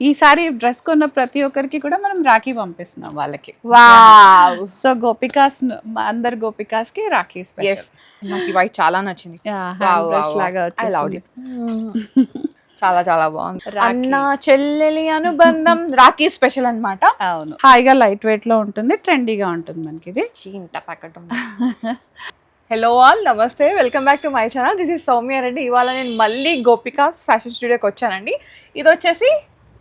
ఈసారి డ్రెస్ కొన్న ప్రతి ఒక్కరికి కూడా మనం రాఖీ పంపిస్తున్నాం వాళ్ళకి. వావ్, సో గోపికాస్ అందరు గోపికాస్ కి రాఖీ స్పెషల్. నాకు ఈ వైట్ చాలా నచ్చింది. లాగా I loved వచ్చేసింది. చాలా చాలా బాగుంది. రాఖీ. అన్న చెల్లెలి అనుబంధం రాఖీ స్పెషల్ అన్నమాట. అవును, హాయిగా లైట్ వెయిట్ లో ఉంటుంది, ట్రెండీగా ఉంటుంది మనకి ఇది. చీంట ప్యాకెట్ హలో ఆల్, నమస్తే, welcome back to my channel. This is Soumya Reddy. ఇవాళ నేను మళ్ళీ గోపికాస్ ఫ్యాషన్ స్టూడియోకి వచ్చానండి. ఇది వచ్చేసి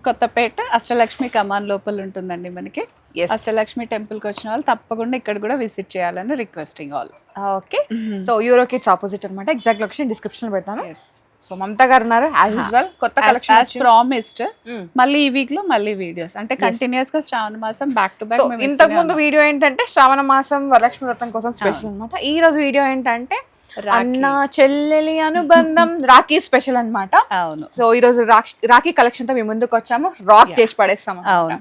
కొత్తపేట అష్టలక్ష్మి కమాన్ లోపల ఉంటుందండి మనకి. Yes. అష్టలక్ష్మి టెంపుల్ కి వచ్చిన వాళ్ళు తప్పకుండా ఇక్కడ కూడా విజిట్ చేయాలని requesting all. Okay, so euro kids opposite అనమాట. ఎగ్జాక్ట్ లొకేషన్ డిస్క్రిప్షన్ లో పెడతాను. సో మమతా గారు ఉన్నారు యాజ్ యూజువల్. కొత్త కలెక్షన్ ప్రామిస్డ్. మళ్ళీ ఈ వీక్ లో మళ్ళీ వీడియోస్ అంటే కంటిన్యూస్ గా శ్రావణ మాసం బ్యాక్ టు బ్యాక్. ఇంతకు ముందు వీడియో ఏంటంటే శ్రావణ మాసం వరలక్ష్మి వ్రతం కోసం స్పెషల్ అన్నమాట. ఈ రోజు వీడియో ఏంటంటే అన్న చెల్లెలి అనుబంధం రాఖీ స్పెషల్ అన్నమాట. అవును, సో ఈ రోజు రాఖీ కలెక్షన్ తో మేము ముందుకు వచ్చాము. రాక్ చేసి పడేస్తాం. అవును,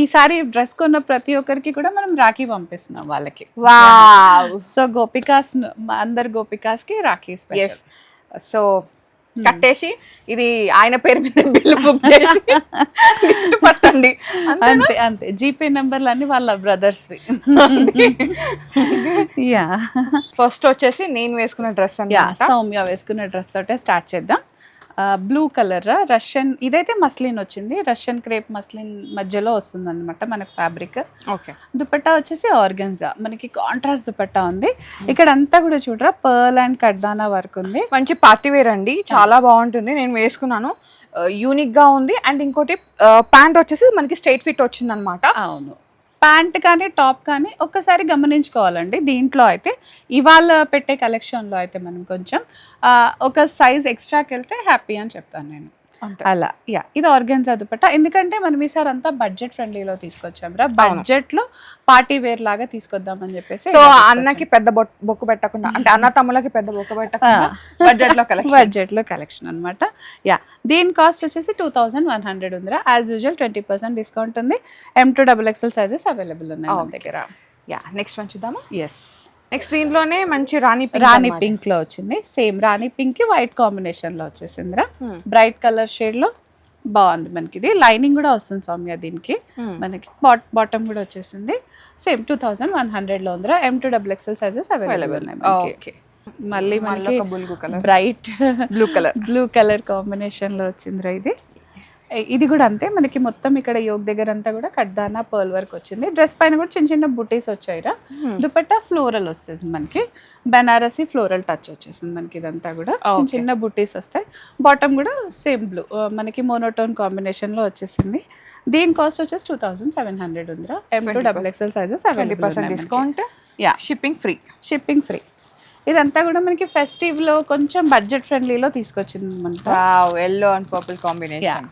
ఈసారి డ్రెస్ కొన్న ప్రతి ఒక్కరికి కూడా మనం రాఖీ పంపిస్తున్నాం వాళ్ళకి. వావ్, సో గోపికాస్ అందరు గోపికాస్ కి రాఖీ స్పెషల్. సో కట్టేసి ఇది ఆయన పేరు మీద బిల్లు బుక్ చేసి gift పట్టండి. అంతే అంతే, జీపే నెంబర్లు అన్ని వాళ్ళ బ్రదర్స్ వి. యా, ఫస్ట్ వచ్చేసి నేను వేసుకున్న డ్రెస్ అన్నమాట. సౌమ్య వేసుకున్న డ్రెస్ తోటే స్టార్ట్ చేద్దాం. బ్లూ కలర్ రష్యన్, ఇదైతే మస్లిన్ వచ్చింది, రష్యన్ క్రేప్ మస్లిన్ మధ్యలో వస్తుంది అనమాట మనకు ఫ్యాబ్రిక్. ఓకే, దుపట్టా వచ్చేసి ఆర్గన్జా, మనకి కాంట్రాస్ట్ దుపట్టా ఉంది. ఇక్కడ అంతా కూడా చూడరా పర్ల్ అండ్ కడ్దానా వర్క్ ఉంది. మంచి పార్టీ వేర్ అండి, చాలా బాగుంటుంది. నేను వేసుకున్నాను, యూనిక్ గా ఉంది. అండ్ ఇంకోటి ప్యాంట్ వచ్చేసి మనకి స్ట్రైట్ ఫిట్ వచ్చింది అనమాట. అవును, ప్యాంట్ కానీ టాప్ కానీ ఒక్కసారి గమనించుకోవాలండి. దీంట్లో అయితే ఇవాళ పెట్టే కలెక్షన్లో అయితే మనం కొంచెం ఒక సైజ్ ఎక్స్ట్రాకి వెళ్తే హ్యాపీ అని చెప్తాను నేను. అలా యా, ఇది ఆర్గన్జా దుపట్టా. ఎందుకంటే మనం ఈసారి అంతా బడ్జెట్ ఫ్రెండ్లీలో తీసుకొచ్చాం రా, బడ్జెట్ లో పార్టీ వేర్ లాగా తీసుకొద్దామని చెప్పేసి. సో అన్నకి పెద్ద బొక్కు పెట్టకుండా, అంటే అన్న తమ్ములకి పెద్ద బొక్కు పెట్టకుండా బడ్జెట్ లో కలెక్షన్ అనమాట. యా, దీని కాస్ట్ వచ్చేసి 2100 ఉందిరా. యాజ్ యూజువల్ 20% డిస్కౌంట్ ఉంది. M2XXL సైజెస్ అవైలబుల్ ఉన్నాయి మన దగ్గర. యా, నెక్స్ట్ వన్ చూద్దామా. ఎస్, నెక్స్ట్ దీంట్లోనే మంచి రాణి పింక్ లో వచ్చింది. సేమ్ రాణి పింక్ కి వైట్ కాంబినేషన్ లో వచ్చేసిందిరా. బ్రైట్ కలర్ షేడ్ లో బాగుంది మనకి. ఇది లైనింగ్ కూడా వస్తుంది సౌమ్య దీనికి. మనకి బాటమ్ కూడా వచ్చేసింది. సేమ్ 2100 లో ఉందిరా. M2XXL సైజెస్ అవైలబుల్ ఉన్నాయి. మళ్ళీ మనకి బ్రైట్ బ్లూ కలర్ కాంబినేషన్ లో వచ్చిందిరా. ఇది కూడా అంతే, మనకి మొత్తం ఇక్కడ యోగ్ దగ్గర అంతా కూడా కడ్దానా పర్ల్ వర్క్ వచ్చింది. డ్రెస్ పైన కూడా చిన్న చిన్న బుటీస్ వచ్చాయిరా. దుపట్టా ఫ్లోరల్ వస్తుంది మనకి, బెనారసీ ఫ్లోరల్ టచ్ వచ్చేసింది మనకి. ఇదంతా కూడా చిన్న చిన్న బుటీస్ వస్తాయి. బాటమ్ కూడా సేమ్ బ్లూ, మనకి మోనోటోన్ కాంబినేషన్ లో వచ్చేసింది. దీని కాస్ట్ వచ్చేసి 2700 ఉందిరా. M2XXL sizes available. Discount, yeah, shipping free. ఇదంతా కూడా మనకి ఫెస్టివ్ లో కొంచెం బడ్జెట్ ఫ్రెండ్లీలో తీసుకొచ్చింది అనమాట. Yellow and purple combination,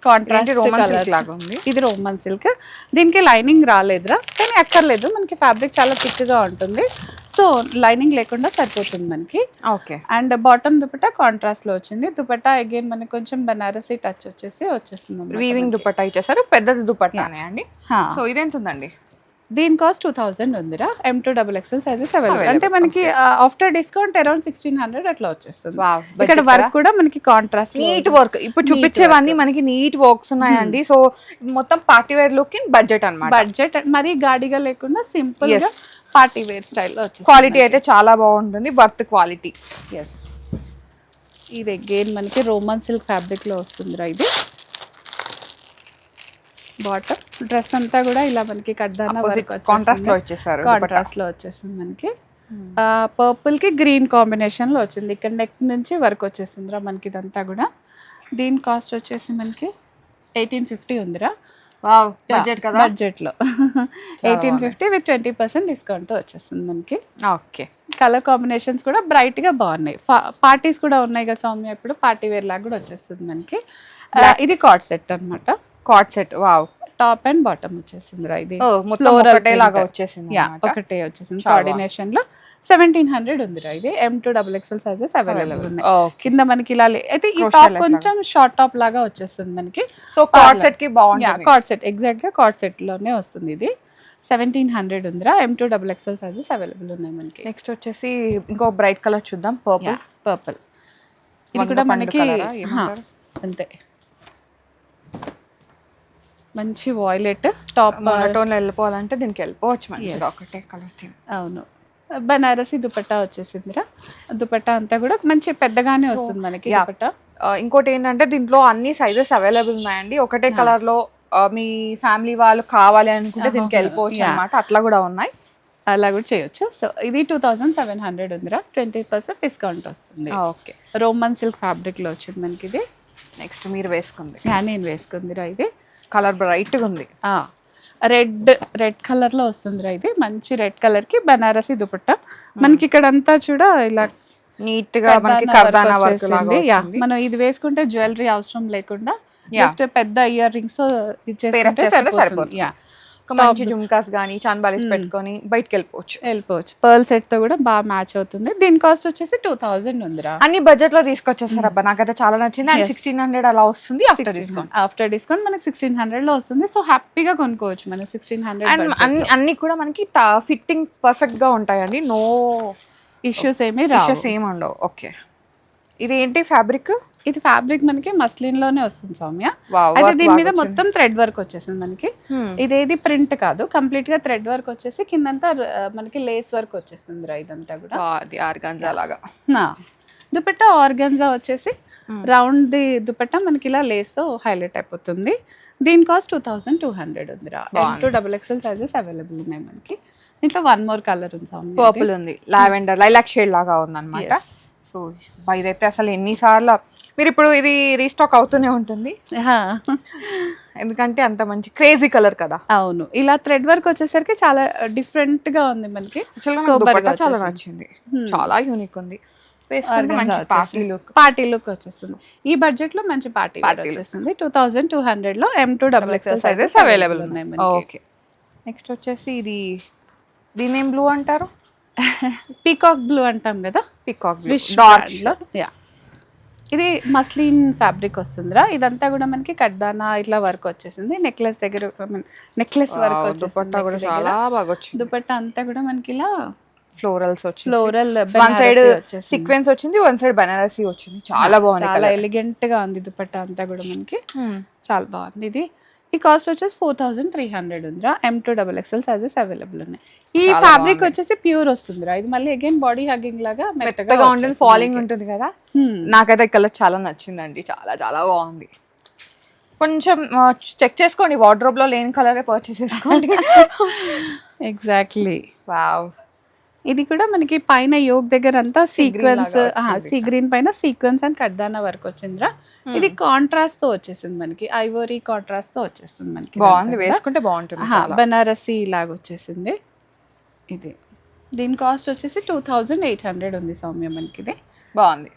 contrast colour లాగా ఉంది. ఇది రోమన్ సిల్క్. దీనికి లైనింగ్ రాలేదురా, కానీ అక్కర్లేదు, మనకి ఫ్యాబ్రిక్ చాలా థిక్ గా ఉంటుంది. సో లైనింగ్ లేకుండా సరిపోతుంది మనకి. Okay, and bottom dupatta contrast లో వచ్చింది. దుపట్టా అగైన్ మనకి కొంచెం బనారసీ టచ్ వచ్చేస్తుంది. వీవింగ్ దుపట్టా ఇచ్చేసారు, పెద్దది దుపట్టానే అండి. సో ఇదెంత ఉందండి? దీని కాస్ట్ 2000 ఉందిరా. M2XXL sizes available. అంటే మనకి ఆఫ్టర్ డిస్కౌంట్ అరౌండ్ 1600 అట్లా వచ్చేస్తుంది. ఇక్కడ వర్క్ కూడా మనకి కాంట్రాస్ట్ నీట్ వర్క్. ఇప్పుడు చూపించేవన్నీ మనకి నీట్ వర్క్స్ ఉన్నాయండి. సో మొత్తం party wear look in budget అన్నమాట. బడ్జెట్ మరీ గాడిగా లేకుండా సింపుల్ గా పార్టీ వేర్ స్టైల్లో వచ్చేసి. క్వాలిటీ అయితే చాలా బాగుంటుంది, వర్త్ క్వాలిటీ. ఎస్, ఇది అగైన్ మనకి రోమన్ సిల్క్ ఫ్యాబ్రిక్ లో వస్తుందిరా. ఇది బాటమ్, డ్రెస్ అంతా కూడా ఇలా మనకి కడ్దానా వర్క్ కాంట్రాస్ట్ లో వచ్చేసారు. కాంట్రాస్ట్ లో వచ్చేసింది మనకి. పర్పుల్ కి గ్రీన్ కాంబినేషన్ లో వచ్చింది. ఇక్కడ నెక్ నుంచి వర్క్ వచ్చేసిందిరా మనకి ఇదంతా కూడా. దీని కాస్ట్ వచ్చేసి మనకి 1850 ఉందిరా. బడ్జెట్ లో 1850 విత్ 20% డిస్కౌంట్ తో వచ్చేస్తుంది మనకి. ఓకే, కలర్ కాంబినేషన్స్ కూడా బ్రైట్ గా బాగున్నాయి. పార్టీస్ కూడా ఉన్నాయి కదా సౌమ్య, ఇప్పుడు పార్టీ వేర్ లాగా కూడా వచ్చేస్తుంది మనకి. ఇది కార్డ్ సెట్ అనమాట. Card set, wow. Top and bottom వచ్చేసింది రా. ఇది లాగా వచ్చేసింది, ఒకటే వచ్చేసింది కోఆర్డినేషన్ లో. 1700 ఉందిరా. ఇది M2XXL సైజెస్ అవైలబుల్ ఉన్నాయి. కింద మనకి ఇలా అయితే ఈ టాప్ కొంచెం షార్ట్ టాప్ లాగా వచ్చేస్తుంది మనకి. సో కార్డ్ సెట్ కి బాగుంటుంది. కార్డ్ సెట్ ఎగ్జాక్ట్ గా కార్డ్ సెట్ లోనే వస్తుంది. ఇది 1700 ఉందిరా. M2XXL సైజెస్ అవైలబుల్ ఉన్నాయి మనకి. నెక్స్ట్ వచ్చేసి ఇంకో బ్రైట్ కలర్ చూద్దాం, పర్పుల్. ఇది కూడా మనకి అంతే మంచి వాయిలెట్ టాప్. మోనోటోన్ లో వెళ్ళిపోవాలంటే దీనికి వెళ్ళిపోవచ్చు మంచిగా ఒకటే కలర్ థీమ్. అవును, బనారసి దుపట్టా వచ్చేసిందిరా. దుపట్టా అంతా కూడా మంచి పెద్దగానే వస్తుంది మనకి దుపట్టా. ఇంకోటి ఏంటంటే దీంట్లో అన్ని సైజెస్ అవైలబుల్ ఉన్నాయండి. ఒకటే కలర్ లో మీ ఫ్యామిలీ వాళ్ళు కావాలి అనుకుంటే దీనికి వెళ్ళిపోవచ్చు అన్నమాట. అట్లా కూడా ఉన్నాయి, అలా కూడా చేయొచ్చు. సో ఇది 2700 ఉందిరా, 20% డిస్కౌంట్ వస్తుంది. ఓకే, రోమన్ సిల్క్ ఫ్యాబ్రిక్ లో వచ్చింది మనకి ఇది. నెక్స్ట్ మీరు వేసుకుంది. నేను వేసుకుందిరా ఇది. కలర్ బ్రైట్ గా ఉంది, రెడ్ కలర్ లో వస్తుందిరా ఇది. మంచి రెడ్ కలర్ కి బనారసి దుపట్టా. మనకి ఇక్కడ అంతా చూడ ఇలా నీట్ గా మనకి కర్దానా వర్క్ లాగా వచ్చింది. మనం ఇది వేసుకుంటే జ్యువెలరీ అవసరం లేకుండా జస్ట్ పెద్ద ఇయర్ రింగ్స్ ఇచ్చేసుకుంటే సరిపోతుంది. ఒక మంచి జుమ్కాస్ గానీ చాన్బాలిస్ పెట్టుకొని బయటకి వెళ్ళిపోవచ్చు. పర్ల్ సెట్ తో కూడా బాగా మ్యాచ్ అవుతుంది. దీని కాస్ట్ వచ్చేసి 2000 ఉందిరా. అన్ని బడ్జెట్ లో తీసుకొచ్చేసారు అబ్బా, నాకైతే చాలా నచ్చింది. అండ్ 1600 అలా వస్తుంది ఆఫ్టర్ డిస్కౌంట్ మనకి 1600 లో వస్తుంది. సో హ్యాపీగా కొనుక్కోవచ్చు మనం 1600. అండ్ అన్ని కూడా మనకి ఫిట్టింగ్ పర్ఫెక్ట్ గా ఉంటాయండి, నో ఇష్యూస్ ఏమి ఉండవు. ఓకే, ఇది ఏంటి ఫ్యాబ్రిక్? ఇది ఫ్యాబ్రిక్ మనకి మస్లిన్ లోనే వస్తుంది సౌమ్య. అయితే దీని మీద మొత్తం థ్రెడ్ వర్క్ వచ్చేసింది మనకి. ఇదేది ప్రింట్ కాదు, కంప్లీట్ గా థ్రెడ్ వర్క్ వచ్చేసి కిందంతా మనకి లేస్ వర్క్ వచ్చేస్తుంది రా. ఇదంతా కూడా అది ఆర్గాన్జా లాగా. దుపట్టా ఆర్గాన్జా వచ్చేసి రౌండ్ ది దుపట్టా మనకి ఇలా లేస్ హైలైట్ అయిపోతుంది. దీని కాస్ట్ 2200 ఉందిరా. 2XXL సైజెస్ అవైలబుల్ ఉన్నాయి మనకి. దీంట్లో వన్ మోర్ కలర్ ఉంది సౌమ్య, పర్పుల్ ఉంది, లావెండర్ లైలాక్ షేడ్ లాగా ఉంది అనమాట. సో ఇదైతే అసలు ఎన్నిసార్లు మీరు ఇప్పుడు ఇది రీస్టాక్ అవుతూనే ఉంటుంది, ఎందుకంటే అంత మంచి క్రేజీ కలర్ కదా. అవును, ఇలా థ్రెడ్ వర్క్ వచ్చేసరికి చాలా డిఫరెంట్ గా ఉంది మనకి. చాలా నచ్చింది, చాలా యూనిక్ ఉంది. పార్టీ లుక్ వచ్చేస్తుంది. ఈ బడ్జెట్ లో మంచి పార్టీ వచ్చేస్తుంది. 2200 లో M2XXL సైజెస్ అవైలబుల్ ఉన్నాయి మనకి. ఓకే, నెక్స్ట్ వచ్చేసి ఇది దీని ఏం బ్లూ అంటారు? పీకాక్ బ్లూ అంటాం కదా, పీకాక్ డార్క్ లో. ఇది మస్లిన్ ఫ్యాబ్రిక్ వస్తుందిరా. ఇదంతా కూడా మనకి కడ్దానా ఇట్లా వర్క్ వచ్చేసింది. నెక్లెస్ దగ్గర నెక్లెస్ వర్క్ వచ్చేసింది. దుపట్టా అంతా కూడా మనకి ఇలా ఫ్లోరల్ వన్ సైడ్ సీక్వెన్స్ వచ్చింది, వన్ సైడ్ బనారసి వచ్చింది. చాలా బాగుంది, చాలా ఎలిగెంట్ గా ఉంది దుపట్టా అంతా కూడా మనకి. చాలా బాగుంది. ఇది ఈ కాస్ట్ వచ్చేసి 4300 ఉందిరా. M2XXL సైజెస్ అవైలబుల్ ఉన్నాయి. ఈ ఫ్యాబ్రిక్ వచ్చేసి ప్యూర్ వస్తుందిరా. ఇది మళ్ళీ అగైన్ బాడీ హగ్గింగ్ లాగా మెత్తగా ఉంటుంది, ఫాలింగ్ ఉంటుంది కదా. నాకైతే కలర్ చాలా నచ్చిందండి, చాలా చాలా బాగుంది. కొంచెం చెక్ చేసుకోండి, వార్డ్రోబ్ లో లేని కలర్ పర్చేస్ చేసుకోండి. ఎగ్జాక్ట్లీ. వావ్, ఇది కూడా మనకి పైన యోగ్ దగ్గర అంతా సీక్వెన్స్, సీ గ్రీన్ పైన సీక్వెన్స్ అండ్ కడ్దానా వర్క్ వచ్చిందిరా. ఇది కాంట్రాస్ట్ తో వచ్చేసింది మనకి, ఐవరీ కాంట్రాస్ట్ తో వచ్చేసింది మనకి. బాగుంది, వేసుకుంటే బాగుంటుంది. బనారసి లాగా వచ్చేసింది ఇది. దీని కాస్ట్ వచ్చేసి 2800 ఉంది సౌమ్య మనకి. ఇది బాగుంది.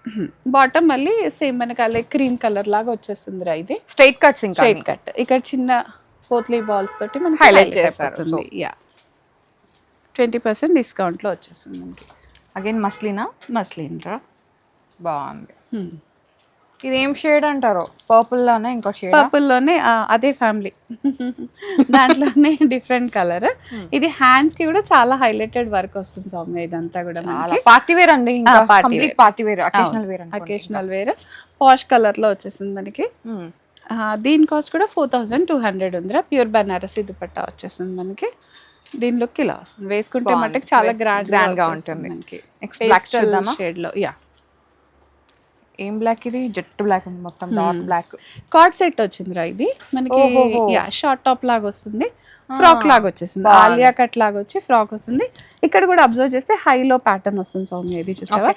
బాటమ్ మళ్ళీ సేమ్ మనకి అలా క్రీమ్ కలర్ లాగా వచ్చేస్తుంది రా. ఇది స్ట్రైట్ కట్, స్ట్రైట్ కట్. ఇక్కడ చిన్న పోత్లీ బాల్స్ తోటి మనకి హైలైట్ చేస్తారు. 20% డిస్కౌంట్ లో వచ్చేస్తుంది మనకి. అగైన్ మస్లిన్ రా. బాగుంది. ఇదేం షేడ్ అంటారు? పర్పుల్ లోనే ఇంకో షేడ్? పర్పుల్ లోనే అదే ఫ్యామిలీ, దాంట్లోనే డిఫరెంట్ కలర్. ఇది హ్యాండ్స్ కి కూడా చాలా హైలైటెడ్ వర్క్ వస్తుంది సౌమ్య. ఇదంతా కూడా పార్టీ వేర్ అండి, పార్టీ వేర్, అకేషనల్ వేర్ పాష్ కలర్ లో వచ్చేసింది మనకి. దీని కాస్ట్ కూడా 4200 ఉందిరా. ప్యూర్ బనారసి దుపట్టా వచ్చేసింది మనకి. దీని లుక్ ఇలా వస్తుంది, వేసుకుంటే మటుకు చాలా గ్రాండ్ గా ఉంటుంది మనకి. షేడ్ లో ఏం బ్లాక్? ఇది జెట్ బ్లాక్ ఉంది, మొత్తం డార్క్ బ్లాక్. కార్డ్ సెట్ వచ్చిందిరా ఇది మనకి. షార్ట్ టాప్ లాగా వస్తుంది, ఫ్రాక్ లాగా వచ్చేసింది, ఆలియా కట్ లాగా వచ్చి ఫ్రాక్ వస్తుంది. ఇక్కడ కూడా అబ్జర్వ్ చేస్తే హైలో ప్యాటర్న్ వస్తుంది సౌమ్య. ఇది చూసావా,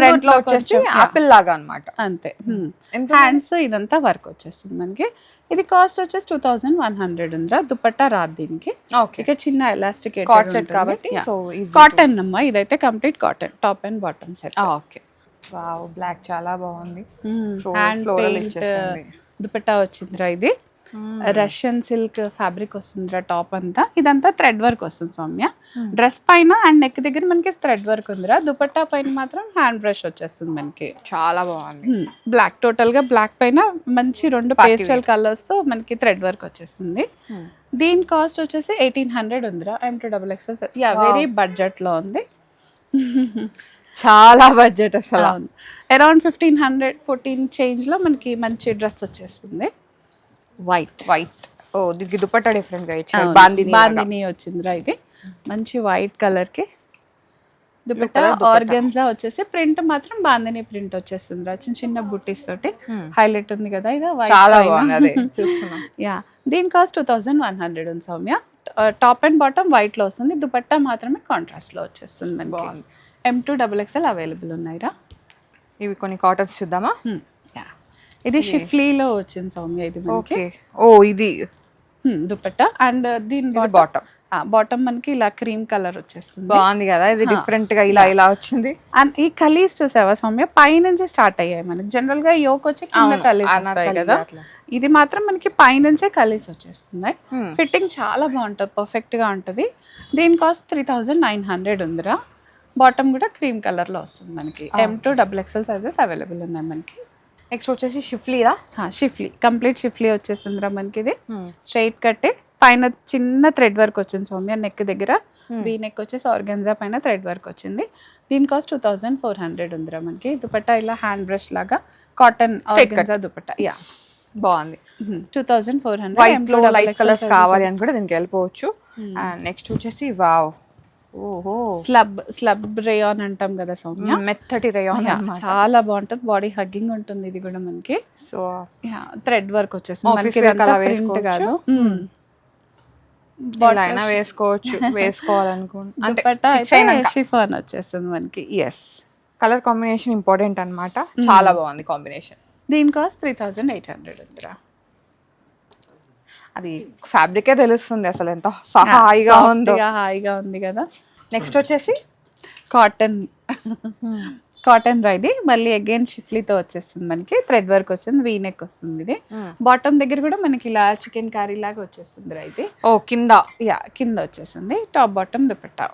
ఫ్రంట్ లో వచ్చేసి ఆపిల్ లాగా అన్నమాట. అంతే. హ్యాండ్స్ ఇదంతా వర్క్ వచ్చేస్తుంది మనకి. ఇది కాస్ట్ వచ్చేసి 2100 ఉందిరా. దుపట్టా రాదు దీనికి. ఇక చిన్న ఎలాస్టిక్ కాబట్టి కాటన్ అమ్మా. ఇదైతే complete cotton, top and bottom set. Okay, wow, black చాలా బాగుంది. హ్యాండ్ పెయింట్ దుపట్టా వచ్చిందిరా. ఇది రష్యన్ సిల్క్ ఫ్యాబ్రిక్ వస్తుందిరా. టాప్ అంతా ఇదంతా థ్రెడ్ వర్క్ వస్తుంది సౌమ్య. డ్రెస్ పైన అండ్ నెక్ దగ్గర మనకి థ్రెడ్ వర్క్ ఉందిరా. దుపట్టా పైన మాత్రం హ్యాండ్ బ్రష్ వచ్చేస్తుంది మనకి. చాలా బాగుంది. బ్లాక్, టోటల్ గా బ్లాక్ పైన మంచి 2 పేస్టల్ కలర్స్ తో మనకి థ్రెడ్ వర్క్ వచ్చేస్తుంది. దీని కాస్ట్ వచ్చేసి 1800 ఉందిరా. M2XXL. వెరీ బడ్జెట్ లో ఉంది, చాలా బడ్జెట్ అసలు. అరౌండ్ 1500, 14 చేంజ్ లో మనకి మంచి డ్రెస్ వచ్చేస్తుంది. వైట్ ఓ దీనికి దుపట్టా డిఫరెంట్ గా ఇచ్చారు, బాందిని బాందిని వచ్చిందిరా ఇది మంచి వైట్ కలర్ కి దుపట్టా. ఆర్గన్జా వచ్చేసి ప్రింట్ మాత్రం బాందిని ప్రింట్ వచ్చేస్తుందిరా, చిన్న చిన్న బుట్టీస్ తోటి హైలైట్ ఉంది కదా ఇది చాలా బాగుంది. అదే చూస్తున్నాం. యా దీని కాస్ట్ 2100 ఉంది Soumya. Top and bottom white లో వస్తుంది, దుపట్టా మాత్రమే కాంట్రాస్ట్ లో వచ్చేస్తుంది మనకి. M2 XXL అవైలబుల్ ఉన్నాయిరా. ఇవి కొన్ని కాటన్స్ చూద్దామా? ఇది షిఫ్లీలో వచ్చింది సౌమ్య ఇది మనకి. ఓ ఇది దుపట్టా అండ్ దీని బాటమ్ బాటమ్ మనకి ఇలా క్రీమ్ కలర్ వచ్చేస్తుంది, బాగుంది కదా. ఇది డిఫరెంట్ గా ఇలా వచ్చింది. అండ్ ఈ కలీస్ చూసావా సౌమ్య పై నుంచి స్టార్ట్ అయ్యాయి మనకి. జనరల్ గా యోక్ వచ్చి కింద కలీస్ వస్తాయి కదా, ఇది మాత్రం మనకి పై నుంచే కలీస్ వచ్చేస్తున్నాయి. ఫిట్టింగ్ చాలా బాగుంటుంది, పర్ఫెక్ట్ గా ఉంటది. దీని కాస్ట్ 3900 ఉందిరా. బాటమ్ కూడా క్రీమ్ కలర్ లో వస్తుంది మనకి. M2 XXL సైజెస్ అవైలబుల్ ఉన్నాయి మనకి. నెక్స్ట్ వచ్చేసి షిఫ్లీదా? షిఫ్లీ కంప్లీట్ షిఫ్లీ వచ్చేసిందిరా మనకి. ఇది స్ట్రైట్ కట్టే పైన చిన్న థ్రెడ్ వర్క్ వచ్చింది సౌమ్య, నెక్ దగ్గర వీ నెక్ వచ్చేసి ఆర్గన్జా పైన థ్రెడ్ వర్క్ వచ్చింది. దీని కాస్ట్ 2400 ఉందిరా మనకి. దుపట్టా ఇలా హ్యాండ్ బ్రష్ లాగా కాటన్ ఆర్గన్జా దుపట్టా. యా బాగుంది. 2400. వైట్ లో లైట్ కలర్స్ కావాలి అని కూడా దీనికి వెళ్ళిపోవచ్చు. నెక్స్ట్ వచ్చేసి వావ్, ఓహో స్లబ్ రేయాన్ అంటాం కదా సౌమ్య, మెత్తటి రేయాన్, చాలా బాగుంటుంది. బాడీ హగ్గింగ్ ఉంటుంది ఇది కూడా మనకి. సో థ్రెడ్ వర్క్ వచ్చేసింది మనకి, ప్రింట్ కాదు. అయినా వేసుకోవచ్చు, వేసుకోవాలనుకుంటే షిఫాన్ వచ్చేస్తుంది మనకి. ఎస్, కలర్ కాంబినేషన్ ఇంపార్టెంట్ అన్నమాట. చాలా బాగుంది కాంబినేషన్. దీని కాస్ట్ 3800 ఉందిరా. అది ఫ్యాబ్రికే తెలుస్తుంది అసలు ఎంత హాయిగా ఉందో, హాయిగా ఉంది కదా. నెక్స్ట్ వచ్చేసి కాటన్ రా. ఇది మళ్ళీ అగైన్ షిఫ్లీతో వచ్చేస్తుంది మనకి. థ్రెడ్ వర్క్ వచ్చింది, వీ నెక్ వస్తుంది. ఇది బాటమ్ దగ్గర కూడా మనకి ఇలా చికెన్ కర్రీ లాగా వచ్చేస్తుంది రా. ఇది కింద వచ్చేసింది. Top bottom dupatta.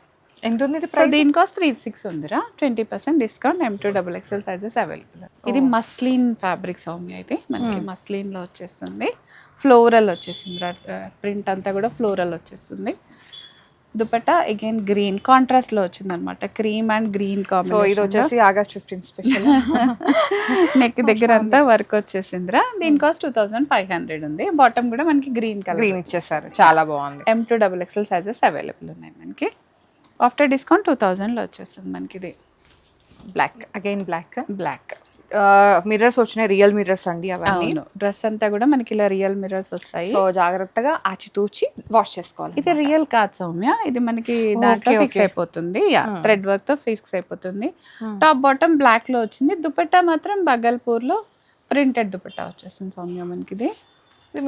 ఎంత ఉంది? సో దీని కాస్ట్ 36 ఉందిరా. 20% discount. M2 XXL sizes available. ఇది మస్లిన్ ఫ్యాబ్రిక్ సౌమ్య. అయితే మనకి మస్లిన్ లో వచ్చేస్తుంది, ఫ్లోరల్ వచ్చేసింది. ప్రింట్ అంతా కూడా ఫ్లోరల్ వచ్చేస్తుంది. దుపట్టా అగైన్ గ్రీన్ కాంట్రాస్ట్ లో వచ్చింది అనమాట, క్రీమ్ అండ్ గ్రీన్ కాంబినేషన్. ఇది వచ్చేసి August 15 స్పెషల్. నెక్ దగ్గర అంతా వర్క్ వచ్చేసిందిరా. దీని కాస్ట్ 2500 ఉంది. బాటమ్ కూడా మనకి గ్రీన్ కలర్ ఇచ్చేసారు, చాలా బాగుంది. M2 XXL సైజెస్ అవైలబుల్ ఉన్నాయి మనకి. ఆఫ్టర్ డిస్కౌంట్ 2000 లో వచ్చేస్తుంది మనకి. ఇది బ్లాక్, అగైన్ బ్లాక్. మిర్రర్స్ వచ్చినాయి, రియల్ మిర్రర్స్ అండి అవన్నీ. డ్రెస్ అంతా కూడా మనకి ఇలా రియల్ మిర్రర్స్ వస్తాయి. సో జాగ్రత్తగా ఆచితూచి వాష్ చేసుకోవాలి. ఇది రియల్ కాదు సౌమ్య, ఇది మనకి దాంట్లో ఫిక్స్ అయిపోతుంది. థ్రెడ్ వర్క్ తో ఫిక్స్ అయిపోతుంది. టాప్ బాటమ్ బ్లాక్ లో వచ్చింది. దుపట్టా మాత్రం బగల్పూర్ లో ప్రింటెడ్ దుపట్టా వచ్చేసింది సౌమ్య మనకి. ఇది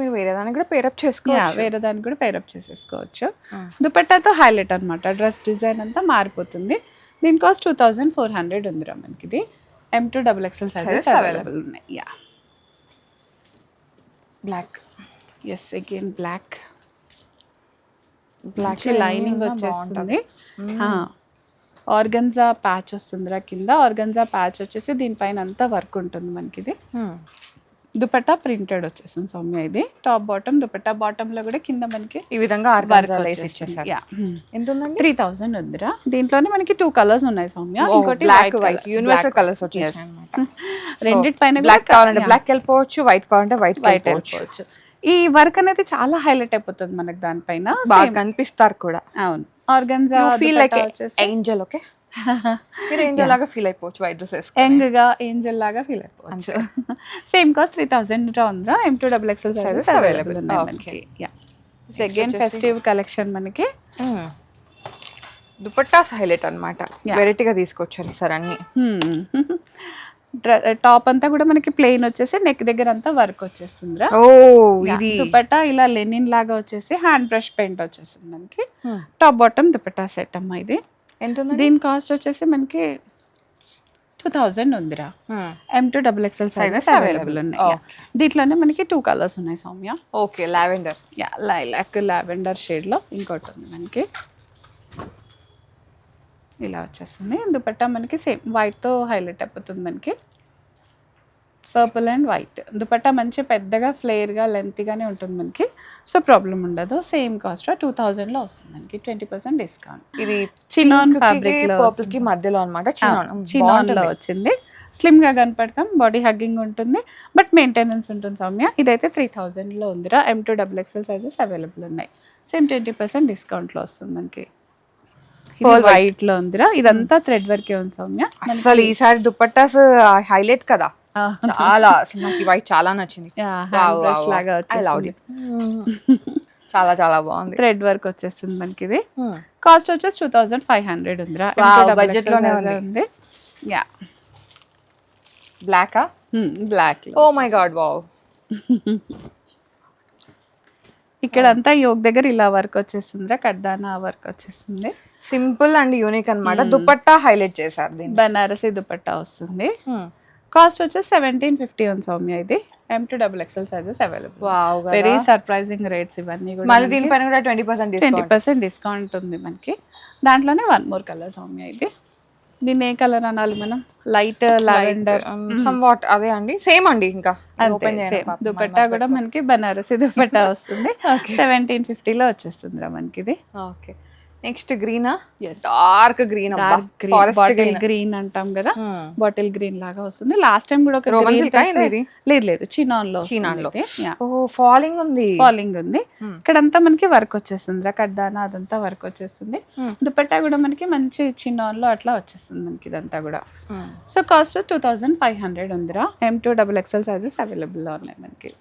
మీరు వేరే దానికి కూడా పేరప్ చేసుకోవచ్చు, వేరే దానికి కూడా పేరప్ చేసేసుకోవచ్చు. దుపట్టాతో హైలైట్ అనమాట, డ్రెస్ డిజైన్ అంతా మారిపోతుంది. దీని కాస్ట్ 2400 ఉందిరా మనకి. ఇది M2 XXL సైజెస్ అవైలబుల్ ఉన్నాయి. Black. Yes, again black. Lining వచ్చేస్తుంది. ఆర్గన్జా ప్యాచ్ వస్తుందిరా కింద. ఆర్గన్జా ప్యాచ్ వచ్చేసి దీనిపైన అంతా వర్క్ ఉంటుంది మనకి. ఇది దుపట్టా ప్రింటెడ్ వచ్చేసింది సౌమ్య. ఇది టాప్ బాటమ్. దుపట్టా బాటమ్ లో కూడా కింద మనకి ఈ విధంగా ఎంత ఉందండి? 3000 ఉందిరా. దీంట్లోనే మనకి 2 కలర్స్ ఉన్నాయి సౌమ్య. ఇంకోటి బ్లాక్ వైట్ యూనివర్సల్ కలర్స్ వచ్చేసాయి. రెండిటిపైన బ్లాక్ కావాలంటే బ్లాక్ వెళ్ళిపోవచ్చు, వైట్ కావాలంటే వైట్ వెళ్ళిపోవచ్చు. ఈ వర్క్ అనేది చాలా హైలైట్ అయిపోతుంది మనకి దానిపైన, బాగా కనిపిస్తారు కూడా. అవును, organza feel like Angel. Okay, మీరు ఏంజెల్ లాగా ఫీల్ అయిపోవచ్చు వైట్ డ్రెస్ వేసుకొని. యంగ్ గా ఏంజెల్ లాగా ఫీల్ అయిపోవచ్చు. సేమ్ కాస్ట్ 3000 ఉందిరా. M2 XXL సైజెస్ అవైలబుల్ ఉన్నాయి మనకి. అగైన్ ఫెస్టివ్ కలెక్షన్ మనకి. దుపట్టాస్ హైలైట్ అన్నమాట, వెరైటీగా తీసుకొచ్చాను సార్ అన్ని. టాప్ అంతా కూడా మనకి ప్లెయిన్ వచ్చేసి నెక్ దగ్గర అంతా వర్క్ వచ్చేస్తుందిరా. ఇది దుపట్టా ఇలా లెనిన్ లాగా వచ్చేసి హ్యాండ్ బ్రష్ పెయింట్ వచ్చేసింది మనకి. టాప్ బాటమ్ దుపట్టా సెట్ అమ్మా. ఇది ఎంత ఉంది? దీని కాస్ట్ వచ్చేసి మనకి 2000 ఉందిరా. M2 XXL సైజెస్ అవైలబుల్ ఉన్నాయి. దీంట్లోనే మనకి 2 కలర్స్ ఉన్నాయి Soumya. Okay, lavender, lilac lavender shade లో ఇంకోటి ఉంది మనకి. ఇలా వచ్చేస్తుంది. దుపట్టా మనకి సేమ్ వైట్ తో హైలైట్ అయిపోతుంది మనకి. పర్పుల్ అండ్ వైట్ దుపట్టా మంచి పెద్దగా ఫ్లేర్గా లెంత్గానే ఉంటుంది మనకి, సో ప్రాబ్లం ఉండదు. సేమ్ కాస్ట్ 2000లో వస్తుంది మనకి, 20% డిస్కౌంట్. ఇది చినాన్ ఫ్యాబ్రిక్ లో పర్పుల్ కి మధ్యలో అన్నమాట. చినాన్ లో వచ్చింది. స్లిమ్ గా కనపడతాం, బాడీ హగ్గింగ్ ఉంటుంది, బట్ మెయింటెనెన్స్ ఉంటుంది సౌమ్య. ఇదైతే 3000లో ఉందిరా. M2 XXL సైజెస్ అవైలబుల్ ఉన్నాయి. సేమ్ 20% డిస్కౌంట్ లో వస్తుంది మనకి. వైట్ లో ఉందిరా, ఇదంతా థ్రెడ్ వర్కే ఉంది సౌమ్య. అసలు ఈసారి దుపట్టాస్ హైలైట్ కదా, చాలా అసలు నాకు వైట్ చాలా నచ్చింది. లాగా వచ్చేసింది. చాలా చాలా బాగుంది. థ్రెడ్ వర్క్ వచ్చేస్తుంది మనకి. ఇది కాస్ట్ వచ్చేసి 2500 ఉందిరా. బడ్జెట్ లోనే ఉంది. Yeah black black. Oh my god wow. ఇక్కడ అంతా యోగ్ దగ్గర ఇలా వర్క్ వచ్చేసిందిరా, కడ్దానా వర్క్ వచ్చేసింది. సింపుల్ అండ్ యూనిక్ అన్నమాట. దుపట్టా హైలైట్ చేశారు దీన్ని. బనారసి దుపట్టా వస్తుంది. కాస్ట్ వచ్చేసి 1750 ఉంది సౌమ్య. ఇది M2 XXL sizes available. Very surprising rates ఇవన్నీ కూడా. మళ్ళీ దీనిపైన కూడా 20% డిస్కౌంట్ ఉంది మనకి. దాంట్లోనే వన్ మోర్ కలర్ సౌమ్య. ఇది దీన్ని ఏ కలర్ అనాలి మనం? లైట్ లావెండర్ సమ్ వాట్ అదే అండి, సేమ్ అండి. ఇంకా దుపట్టా కూడా మనకి బనారసి దుపట్టా వస్తుంది. 1750లో వచ్చేస్తుంది రా మనకి ఇది. ఓకే, నెక్స్ట్ గ్రీనా? డార్క్ గ్రీన్, బాటిల్ గ్రీన్ అంటాం కదా, బాటిల్ గ్రీన్ లాగా వస్తుంది. లాస్ట్ టైం కూడా ఒక లేదు చినాన్ లో ఫాలింగ్ ఉంది. ఇక్కడంతా మనకి వర్క్ వచ్చేస్తుంది రా, కడ్డానా అదంతా వర్క్ వచ్చేస్తుంది. దుపట్టా కూడా మనకి మంచి చినాన్ లో అట్లా వచ్చేస్తుంది మనకి ఇదంతా కూడా. సో కాస్ట్ 2500 ఉందిరా. M2 XXL సైజెస్ అవైలబుల్ లో ఉన్నాయి మనకి.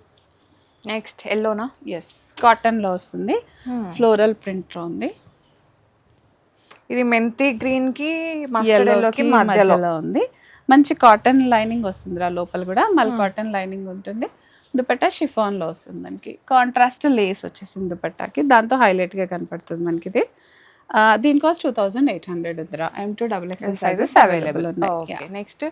నెక్స్ట్ ఎల్లోనా? ఎస్, కాటన్ లో వస్తుంది, ఫ్లోరల్ ప్రింట్ లో ఉంది. ఇది మెంతి గ్రీన్ కి మస్టర్డ్ ఎల్లోకి మధ్యలో ఉంది. మంచి కాటన్ లైనింగ్ వస్తుంది రా లోపల కూడా, మళ్ళీ కాటన్ లైనింగ్ ఉంటుంది. దుపట్టా షిఫాన్ లో వస్తుంది మనకి. కాంట్రాస్ట్ లేస్ వచ్చేసింది దుపట్టాకి, దాంతో హైలైట్ గా కనపడుతుంది మనకి ఇది. దీని కాస్ట్ 2800 ఉందిరా. M2 XXL సైజెస్ అవైలబుల్ ఉన్నాయి. నెక్స్ట్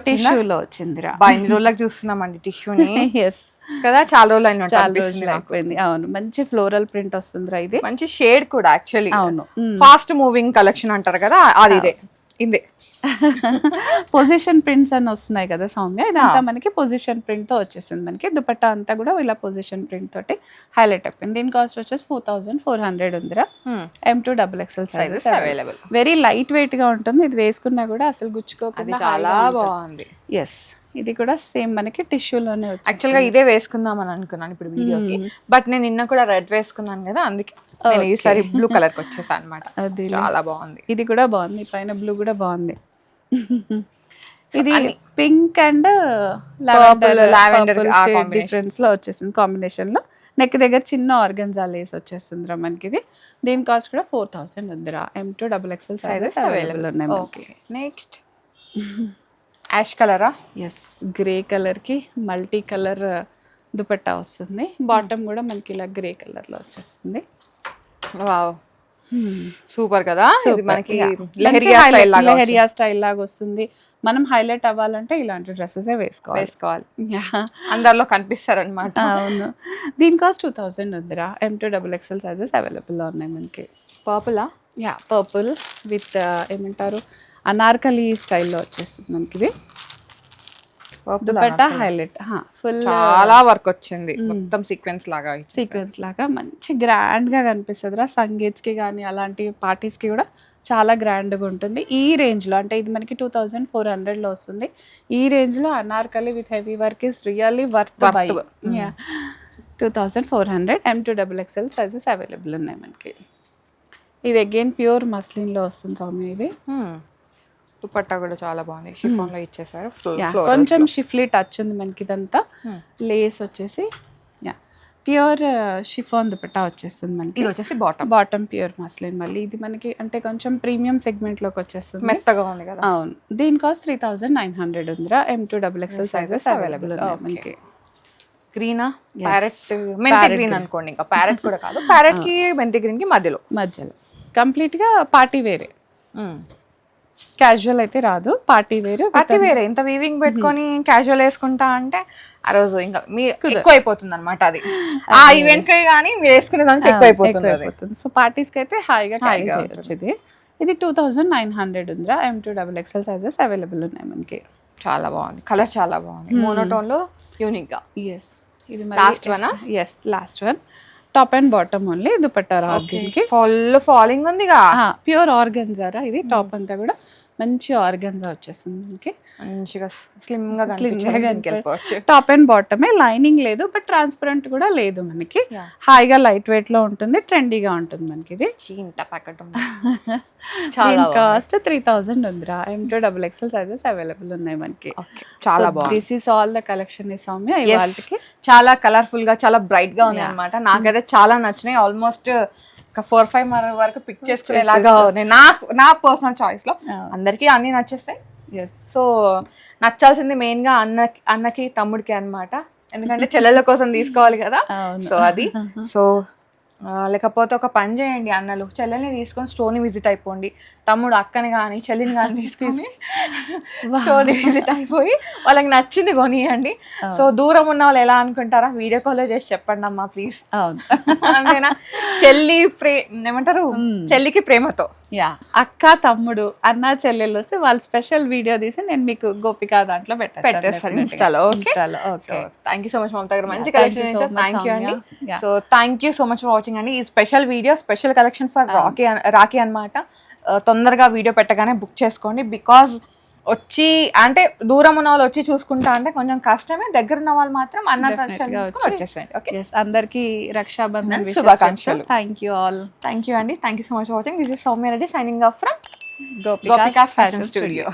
టిష్యూలో వచ్చిందిరా. ఇన్ని రోజులకు చూస్తున్నామండి టిష్యూని. ఎస్ కదా, చాలా రోజులు అయిపోయింది. అవును, మంచి ఫ్లోరల్ ప్రింట్ వస్తుందిరా. ఇది మంచి షేడ్ కూడా యాక్చువల్లీ. అవును, ఫాస్ట్ మూవింగ్ కలెక్షన్ అంటారు కదా, అది ఇదే పొజిషన్ ప్రింట్స్ అని వస్తున్నాయి కదా సౌమ్య. ఇదంతా మనకి పొజిషన్ ప్రింట్ తో వచ్చేసింది మనకి. దుపట్టా అంతా కూడా ఇలా పొజిషన్ ప్రింట్ తోటి హైలైట్ అయిపోయింది. దీని కాస్ట్ వచ్చేసి 4400 ఉందిరా. M2 XXL sizes available. Very light weight గా ఉంటుంది. ఇది వేసుకున్నా కూడా అసలు గుచ్చుకోకుండా చాలా బాగుంది. ఎస్, ఇది కూడా సేమ్ మనకి టిష్యూలోనే వచ్చింది. యాక్చువల్ గా ఇదే వేసుకుందాం అని అనుకున్నాను ఇప్పుడు వీడియోకి, బట్ నేను నిన్న కూడా రెడ్ వేసుకున్నాను కదా, అందుకే నేను ఈసారి బ్లూ కలర్ కి వచ్చేసాను అనమాట. అది చాలా బాగుంది. ఇది కూడా బాగుంది, పైన బ్లూ కూడా బాగుంది. ఇది పింక్ అండ్ లావెండర్ డిఫరెన్స్ లో వచ్చేసింది కాంబినేషన్ లో. నెక్ దగ్గర చిన్న ఆర్గన్జా లేస్ వచ్చేస్తుంది రా మనకి ఇది. దీని కాస్ట్ కూడా 4000 ఉందిరా. M2 XXL సైజెస్ అవైలబుల్ ఉన్నాయి మనకి. నెక్స్ట్ యాష్ కలరా? ఎస్, గ్రే కలర్ కి మల్టీ కలర్ దుపట్టా వస్తుంది. బాటమ్ కూడా మనకి ఇలా గ్రే కలర్ లో వచ్చేస్తుంది. వావ్, సూపర్ కదా. మనకి లెహరియా స్టైల్ లాగా వస్తుంది. మనం హైలైట్ అవ్వాలంటే ఇలాంటి డ్రెస్సెస్ వేసుకోవాలి. అందరిలో కనిపిస్తారనమాట. అవును. దీని కాస్ట్ 2000 ఉందిరా. M2 XXL సైజెస్ అవైలబుల్ లో ఉన్నాయి మనకి. పర్పులా? యా, పర్పుల్ విత్ ఏమంటారు అనార్కలి స్టైల్లో వచ్చేస్తుంది మనకి ఇది. దుపట్టా హైలైట్ ఫుల్ చాలా వర్క్ వచ్చింది, మొత్తం సీక్వెన్స్ లాగా మంచి గ్రాండ్ గా కనిపిస్తుంది రా. సంగీత్స్ కి కానీ అలాంటి పార్టీస్ కి కూడా చాలా గ్రాండ్ గా ఉంటుంది. ఈ రేంజ్ లో, అంటే ఇది మనకి 2400 లో వస్తుంది. ఈ రేంజ్ లో Anarkali with heavy work is really worth by. 2400. M2 XXL sizes available ఉన్నాయి మనకి. ఇది అగైన్ ప్యూర్ మస్లిన్ లో వస్తుంది సౌమ్య. ఇది దుపట్టా కూడా చాలా బాగుంది, షిఫాన్ లో ఇచ్చేసారు. కొంచెం షిఫ్లీ టచ్ ఉంది మనకి. ఇదంతా లేస్ వచ్చేసి ప్యూర్ షిఫాన్ దుపట్టా వచ్చేస్తుంది మనకి. ఇది వచ్చేసి బాటమ్ ప్యూర్ మస్లిన్. మళ్ళీ ఇది మనకి అంటే కొంచెం ప్రీమియం సెగ్మెంట్ లోకి వచ్చేస్తుంది, మెత్తగా ఉంది కదా. అవును. దీని కాస్ట్ 3900 ఉందిరా. M2 XXL సైజెస్ అవైలబుల్ ఉన్నాయి మనకి. గ్రీనా? ప్యారెట్ మెంతి గ్రీన్ అనుకోండి, ఇంకా ప్యారెట్ కూడా కాదు. ప్యారెట్ కి మెంతి గ్రీన్ కి మధ్యలో కంప్లీట్ గా పార్టీ వేరే. క్యాజువల్ అయితే రాదు, పార్టీ వేరే. ఇంత వీవింగ్ పెట్టుకొని క్యాజువల్ వేసుకుంటా అంటే ఆ రోజు ఇంకా ఎక్కువ అయిపోతుంది అనమాట. అది ఆ ఈవెంట్ కి కానీ మీరు వేసుకునే దానికి ఎక్కువ అయిపోతుంది. సో పార్టీస్ కి అయితే హాయిగా క్యారీ చేయొచ్చు. ఇది 2900 ఉందిరా. M2 XXL సైజెస్ అవైలబుల్ ఉన్నాయి మనకి. చాలా బాగుంది, కలర్ చాలా బాగుంది, మోనోటోన్ లో యూనిక్ గా. ఎస్ ఇది Last one ఆ? Yes last one. Top and bottom only dupatta రాదు దీనికి. ఫుల్ ఫాలింగ్ ఉందిగా, ప్యూర్ ఆర్గన్జారా ఇది. టాప్ అంతా కూడా మంచి ఆర్గన్జా వచ్చేసింది మనకి. మంచిగా స్లిమ్ గా కనిపించవచ్చు. టాప్ అండ్ బాటమే, లైనింగ్ లేదు బట్ ట్రాన్స్పరెంట్ కూడా లేదు మనకి. Yeah. హాయిగా లైట్ వెయిట్ లో ఉంటుంది, ట్రెండీగా ఉంటుంది మనకి ఇది. చీంట ప్యాకెట్ దీని కాస్ట్ 3000 ఉందిరా. M2XXL సైజెస్ అవైలబుల్ ఉన్నాయి మనకి. చాలా బాగుంది. This is all the collection ఈ సౌమ్య ఇవాళకి. చాలా కలర్ఫుల్ గా, చాలా బ్రైట్ గా ఉంది అనమాట. నాకైతే చాలా నచ్చినాయి. ఆల్మోస్ట్ ఒక 4-5 వరకు పిక్ చేసుకునేలాగా ఉన్నాయి నా పర్సనల్ చాయిస్ లో. అందరికీ అన్ని నచ్చేస్తాయి. సో నచ్చాల్సింది మెయిన్ గా అన్నకి తమ్ముడికి అన్నమాట, ఎందుకంటే చెల్లెళ్ళ కోసం తీసుకోవాలి కదా. సో అది సో లేకపోతే ఒక పని చేయండి అన్నలు, చెల్లెల్ని తీసుకొని స్టోర్ని విజిట్ అయిపోండి, తమ్ముడు అక్కని కానీ చెల్లిని కానీ తీసుకొని స్టోర్ని విజిట్ అయిపోయి వాళ్ళకి నచ్చింది కొనియండి. సో దూరం ఉన్న వాళ్ళు ఎలా అనుకుంటారా, వీడియో కాల్ చేసి చెప్పండి అమ్మా ప్లీజ్. అంతేనా, ఏమంటారు, చెల్లికి ప్రేమతో. అక్క తమ్ముడు అన్న చెల్లెళ్ళు వస్తే వాళ్ళు స్పెషల్ వీడియో తీసి నేను మీకు గోపిక దాంట్లో పెట్టేస్తాను ఇన్స్టాలో. Thank you so much Mamata గారు, మంచి కలెక్షన్ ఇచ్చారు. థ్యాంక్ యూ అండి. So thank you so much for watching అండి. ఈ special video, special collection for Rakhi అన్నమాట. తొందరగా వీడియో పెట్టగానే బుక్ చేసుకోండి. బికాజ్ వచ్చి అంటే దూరం ఉన్న వాళ్ళు వచ్చి చూసుకుంటా అంటే కొంచెం కష్టమే, దగ్గర ఉన్న వాళ్ళు మాత్రం అన్న వచ్చేసేయండి. ఓకే, అందరికి రక్షాబంధన్ శుభాకాంక్షలు. Thank you all. Thank you అండి. Thank you so much for watching. This is Soumya Reddy signing off from Gopika's fashion studio.